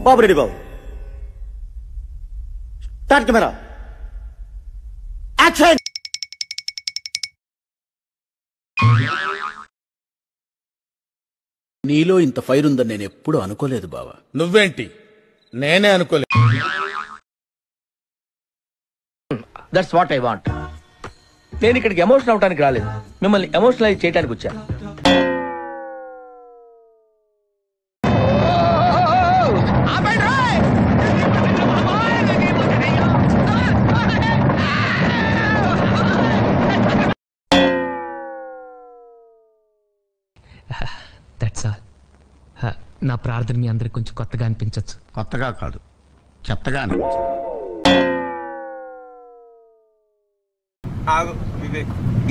బాబు ready బాబు. Start camera action. నీలో ఇంత ఫైర్ ఉందని నేను ఎప్పుడూ అనుకోలేదు బావా. నువ్వేంటి, నేనే అనుకోలేదు. That's what I want. నేను ఇక్కడికి ఎమోషనల్ అవడానికి రాలేదు, మిమ్మల్ని ఎమోషనలైజ్ చేయడానికి వచ్చాను. That's all. నా ప్రార్థన మీ అందరికి కొంచెం కొత్తగా అనిపించవచ్చు. కొత్తగా కాదు, చెత్తగా అనిపించదు.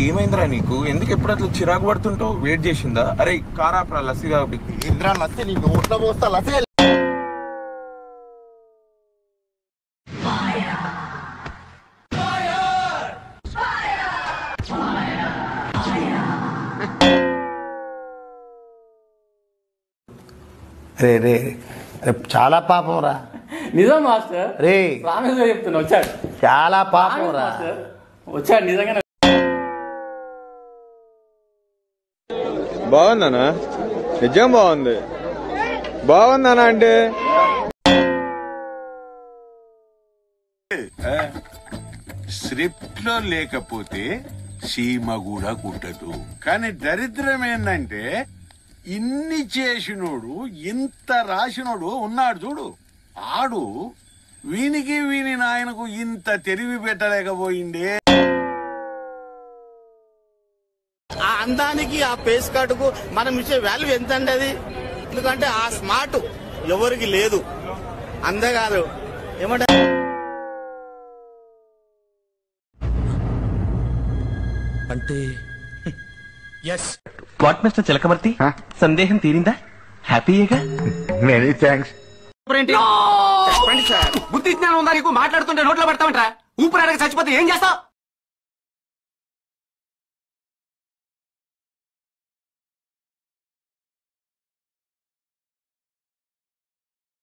ఏమైందిరా నీకు? ఎందుకు ఎప్పుడు అట్లా చిరాకు పడుతుంటావు? వెయిట్ చేసిందా? అరే కారాప్రా లస్సీ కాబట్టి. ఇంద్రా లస్సీ నీ నోట్లో పోస్తా లస్సీ. రే రే చాలా పాపం రా. నిజం మాస్టర్. రే ప్రామిస్ గా చెప్తున్నా, వచ్చాడు. చాలా పాపం రా. వచ్చాడు నిజంగా. బాగుందనా? నిజం బాగుంది. బాగుందనా అంటే స్క్రిప్ట్ లో లేకపోతే సీమ కూడా కుట్టదు. కానీ దరిద్రం ఏంటంటే ఇన్ని చేసినోడు, ఇంత రాసినోడు ఉన్నాడు చూడు, ఆడు వీనికి వీని నాయనకు ఇంత తెలివి పెట్టలేకపోయిండే. ఆ అందానికి ఆ ఫేస్ కట్కు మనం ఇచ్చే వాల్యూ ఎంత అండి అది? ఎందుకంటే ఆ స్మార్ట్ ఎవరికి లేదు. అంతేకాదు ఏమంటే అంటే వాట్ మిస్టర్ చిలకమర్తి, సందేహం తీరిందా? హ్యాపీయేగా? Many thanks. బుద్ధి జ్ఞానం ఉందా నీకు? మాట్లాడుతుంటే నోట్లో పెడతామంటరా? ఊపిరాడక చచ్చిపోతే ఏం చేస్తావు?